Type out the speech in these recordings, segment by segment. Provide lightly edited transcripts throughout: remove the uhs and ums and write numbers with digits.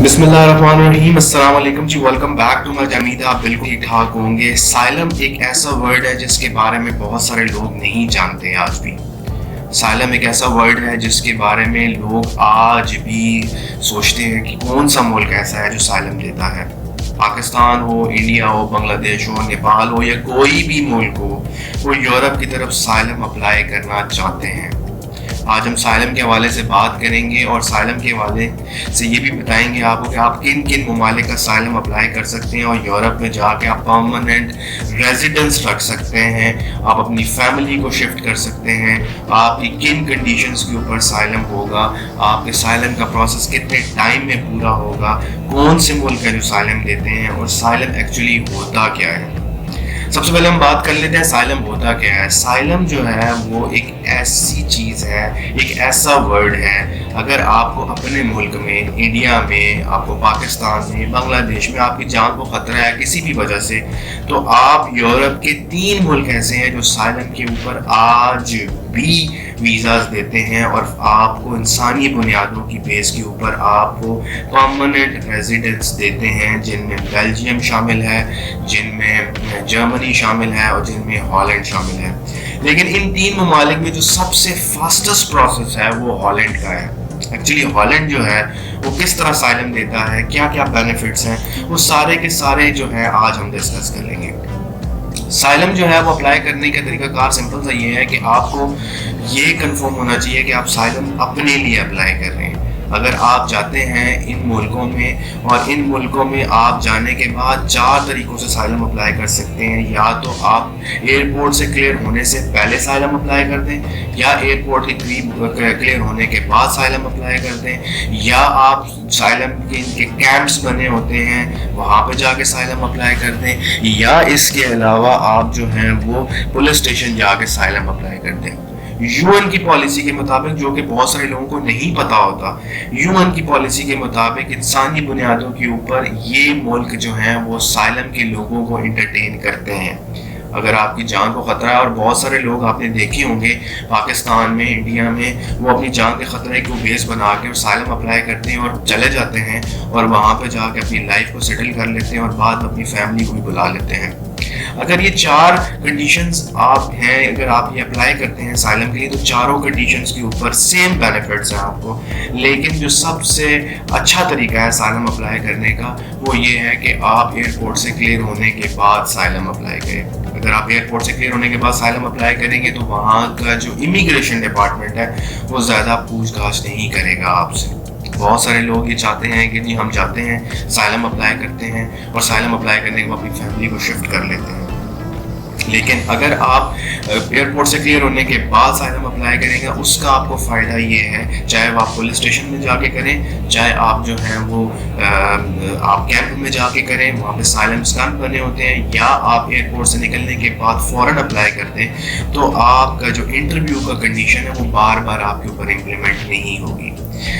बिस्मिल्लाहिर्रहमानिर्रहीम, अस्सलाम वालेकुम जी। Welcome back to my. उम्मीद है आप बिल्कुल ठीक ठाक होंगे। साइलम एक ऐसा वर्ड है जिसके बारे में बहुत सारे लोग नहीं जानते आज भी। साइलम एक ऐसा वर्ड है जिसके बारे में लोग आज भी सोचते हैं कि कौन सा मुल्क ऐसा है जो साइलम देता है। पाकिस्तान हो, इंडिया हो, बांग्लादेश हो, नेपाल हो या कोई भी मुल्क हो, वो यूरोप की तरफ साइलम अप्लाई करना चाहते हैं। आज हम साइलम के हवाले से बात करेंगे और साइलम के हवाले से ये भी बताएंगे आपको कि आप किन किन ममालिक का साइलम अप्लाई कर सकते हैं और यूरोप में जाके आप परमानेंट रेजिडेंस रख सकते हैं, आप अपनी फैमिली को शिफ्ट कर सकते हैं, आपकी किन कंडीशंस के ऊपर साइलम होगा, आपके साइलम का प्रोसेस कितने टाइम में पूरा होगा, कौन से मुल्क है जो साइलम देते हैं और साइलम एक्चुअली होता क्या है। सबसे पहले हम बात कर लेते हैं साइलम होता क्या है। साइलम जो है वो एक ऐसी चीज़ है, एक ऐसा वर्ड है, अगर आपको अपने मुल्क में, इंडिया में, आपको पाकिस्तान में, बांग्लादेश में आपकी जान को ख़तरा है किसी भी वजह से, तो आप यूरोप के 3 मुल्क ऐसे हैं जो साइलम के ऊपर आज भी वीज़ाज देते हैं और आपको इंसानी बुनियादों की बेस के ऊपर आपको परमानेंट रेजिडेंस देते हैं, जिनमें बेल्जियम शामिल है, जिनमें जर्मनी शामिल है और जिनमें हॉलैंड शामिल है। लेकिन इन 3 ममालिक में जो सबसे फास्टेस्ट प्रोसेस है वो हॉलैंड का है। एक्चुअली हॉलैंड जो है वो किस तरह साइलम देता है, क्या क्या बेनिफिट्स हैं, वो सारे के सारे जो है आज हम डिस्कस करेंगे। साइलम जो है वो अप्लाई करने का तरीकाकार सिंपल सा ये है कि आपको ये कंफर्म होना चाहिए कि आप साइलम अपने लिए अप्लाई कर रहे हैं। अगर आप जाते हैं इन मुल्कों में और इन मुल्कों में आप जाने के बाद 4 तरीक़ों से साइलम अप्लाई कर सकते हैं। या तो आप एयरपोर्ट से क्लियर होने से पहले साइलम अप्लाई कर दें, या एयरपोर्ट के क्लियर होने के बाद साइलम अप्लाई कर दें, या आप साइलम के इनके कैंप्स बने होते हैं वहाँ पे जाके साइलम अप्लाई कर दें, या इसके अलावा आप जो हैं वो पुलिस स्टेशन जाके साइलम अप्लाई कर दें। यूएन की पॉलिसी के मुताबिक, जो कि बहुत सारे लोगों को नहीं पता होता, यूएन की पॉलिसी के मुताबिक इंसानी बुनियादों के ऊपर ये मुल्क जो हैं वो साइलम के लोगों को इंटरटेन करते हैं। अगर आपकी जान को ख़तरा है, और बहुत सारे लोग आपने देखे होंगे पाकिस्तान में, इंडिया में, वो अपनी जान के ख़तरे को बेस बना के और साइलम अप्लाई करते हैं और चले जाते हैं और वहाँ पे जाके अपनी लाइफ को सेटल कर लेते हैं और बाद में अपनी फैमिली को भी बुला लेते हैं। अगर ये 4 कंडीशंस आप हैं, अगर आप ये अप्लाई करते हैं साइलम के लिए, तो चारों कंडीशंस के ऊपर सेम बेनिफिट्स हैं आपको। लेकिन जो सबसे अच्छा तरीका है साइलम अप्लाई करने का वो ये है कि आप एयरपोर्ट से क्लियर होने के बाद साइलम अप्लाई करें। अगर आप एयरपोर्ट से क्लियर होने के बाद साइलम अप्लाई करेंगे तो वहाँ का जो इमिग्रेशन डिपार्टमेंट है वो ज़्यादा पूछताछ नहीं करेगा आपसे। बहुत सारे लोग ये चाहते हैं कि जी हम जाते हैं, साइलम अप्लाई करते हैं और साइलम अप्लाई करने के बाद अपनी फैमिली को शिफ्ट कर लेते हैं। लेकिन अगर आप एयरपोर्ट से क्लियर होने के बाद साइलम अप्लाई करेंगे, उसका आपको फ़ायदा ये है, चाहे वो आप पुलिस स्टेशन में जाके करें, चाहे आप जो हैं वो आप कैंप में जाके करें, वहाँ पे साइलम स्टैंप बने होते हैं, या आप एयरपोर्ट से निकलने के बाद फ़ौरन अप्लाई कर दें, तो आपका जो इंटरव्यू का कंडीशन है वो बार बार आपके ऊपर इम्प्लीमेंट नहीं होगी।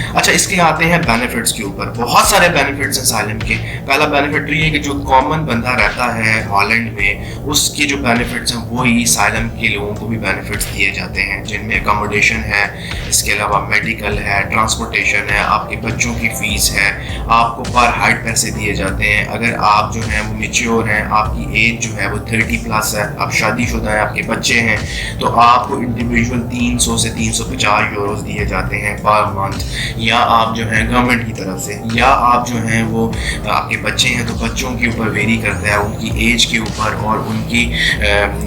अच्छा, इसके आते हैं बेनिफिट्स के ऊपर। बहुत सारे बेनिफिट्स हैं साइलम के। पहला बेनिफिट तो ये है कि जो कॉमन बंदा रहता है हॉलैंड में, उसके जो बेनिफिट्स हैं वही साइलम के लोगों को भी बेनिफिट्स दिए जाते हैं, जिनमें अकोमोडेशन है, इसके अलावा मेडिकल है, ट्रांसपोर्टेशन है, आपके बच्चों की फ़ीस है, आपको पर हेड पैसे दिए जाते हैं। अगर आप जो हैं वो मैच्योर हैं, आपकी एज जो है वो 30+ है, आप शादीशुदा हैं, आपके बच्चे हैं, तो आपको इंडिविजुअल 300 से 350 यूरोज़ दिए जाते हैं पर मंथ। या आप जो हैं गवर्नमेंट की तरफ से, या आप जो हैं वो आपके बच्चे हैं तो बच्चों के ऊपर वेरी करता है, उनकी एज के ऊपर और उनकी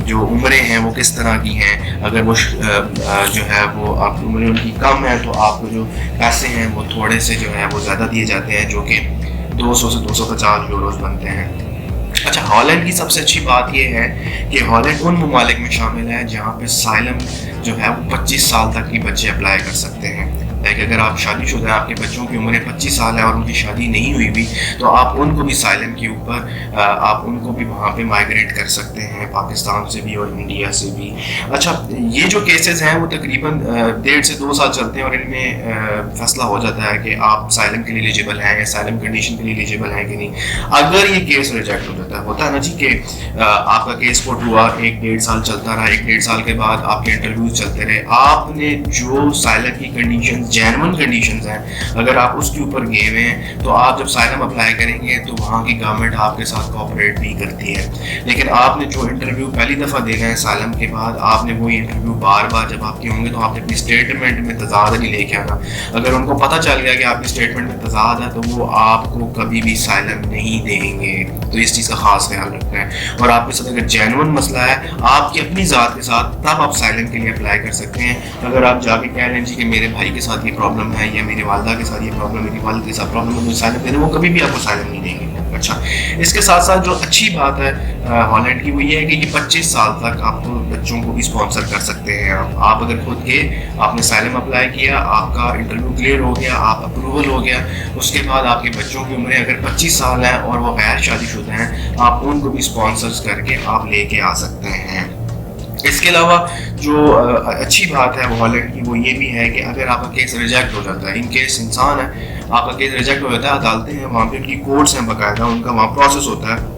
जो उम्रें हैं वो किस तरह की हैं। अगर वो जो है वो आपकी उम्रें उनकी कम है तो आपको जो पैसे हैं वो थोड़े से जो है वो ज़्यादा दिए जाते हैं, जो कि 200 से 250 यूरोज़ बनते हैं। अच्छा, हॉलैंड की सबसे अच्छी बात यह है कि हॉलैंड उन ममालिक में शामिल है जहाँ पे साइलम जो है वो 25 साल तक की बच्चे अप्लाई कर सकते हैं। लाइक अगर आप शादीशुदा हैं, आपके बच्चों की उम्र 25 साल है और उनकी शादी नहीं हुई भी, तो आप उनको भी साइलम के ऊपर आप उनको भी वहाँ पे माइग्रेट कर सकते हैं, पाकिस्तान से भी और इंडिया से भी। अच्छा, ये जो केसेस हैं वो तकरीबन 1.5 से 2 साल चलते हैं और इनमें फैसला हो जाता है कि आप साइलम के लिए एलिजिबल हैं या साइलम कंडीशन के लिए एलिजिबल हैं कि नहीं। अगर ये केस रिजेक्ट हो जाता है, होता है ना जी कि आपका केस कोर्ट हुआ, 1-1.5 साल चलता रहा, 1-1.5 साल के बाद आपके इंटरव्यूज चलते रहे, आपने जो साइलम की कंडीशन जेन्युइन कंडीशंस हैं, अगर आप उसके ऊपर गए हुए हैं तो आप जब साइलम अप्लाई करेंगे तो वहाँ की गवर्नमेंट आपके साथ कोऑपरेट भी करती है। लेकिन आपने जो इंटरव्यू पहली दफ़ा देना है साइलम के बाद, आपने वही इंटरव्यू बार बार जब आपके होंगे तो आपने अपनी स्टेटमेंट में तजाद नहीं लेके आना। अगर उनको पता चल गया कि आपकी स्टेटमेंट में तजाद है तो वो आपको कभी भी साइलम नहीं देंगे। तो इस चीज़ का खास ख्याल रखना है। और आपके साथ अगर जेन्युइन मसला है आपकी अपनी ज़ात के साथ, तब आप साइलम के लिए अप्लाई कर सकते हैं। अगर आप जाके कह रहे हैं जी कि मेरे भाई के साथ ये प्रॉब्लम है या मेरी वालदा के साथ ये प्रॉब्लम, मेरी वालिद के साथ प्रॉब्लम है, मुझे साइलम दे दें, वो कभी भी आपको साइलम नहीं देंगे। अच्छा, इसके साथ साथ जो अच्छी बात है हॉलैंड की वो ये है कि ये 25 साल तक आपको बच्चों को भी स्पॉन्सर कर सकते हैं। आप अगर खुद के आपने साइलम अप्लाई किया, आपका इंटरव्यू क्लियर हो गया, आप अप्रूवल हो गया, उसके बाद आपके बच्चों की उम्रें अगर 25 साल है और वो गैर शादीशुदा हैं, आप उनको भी स्पॉन्सर्स करके आप लेके आ सकते हैं। इसके अलावा जो अच्छी बात है हॉलैंड की वो ये भी है कि अगर आपका केस रिजेक्ट हो जाता है, इन केस इंसान है आपका केस रिजेक्ट हो जाता है, अदालतें हैं वहाँ पे, उनकी कोर्ट्स हैं बाकायदा, उनका वहाँ प्रोसेस होता है।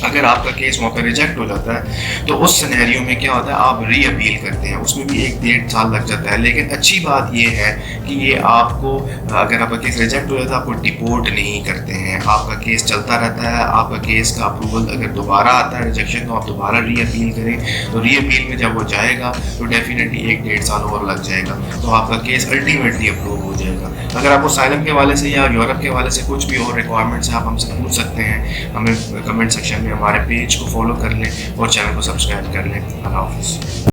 अगर आपका केस वहाँ पर रिजेक्ट हो जाता है तो उस सिनेरियो में क्या होता है, आप री अपील करते हैं, उसमें भी 1-1.5 साल लग जाता है। लेकिन अच्छी बात ये है कि ये आपको, अगर आपका केस रिजेक्ट हो जाता है, आपको डिपोर्ट नहीं करते हैं, आपका केस चलता रहता है। आपका केस का अप्रूवल अगर दोबारा आता है रिजेक्शन, तो आप दोबारा री अपील करें, तो री अपील में जब वो जाएगा तो डेफिनेटली 1-1.5 साल और लग जाएगा, तो आपका केस अल्टीमेटली अप्रूव हो जाएगा। अगर आपको साइलम के वाले से या यूरोप के वाले से कुछ भी और रिक्वायरमेंट्स है, आप हमसे पूछ सकते हैं। हमें कमेंट सेक्शन में हमारे पेज को फॉलो कर लें और चैनल को सब्सक्राइब कर लें। अल्लाह हाफ़िज़।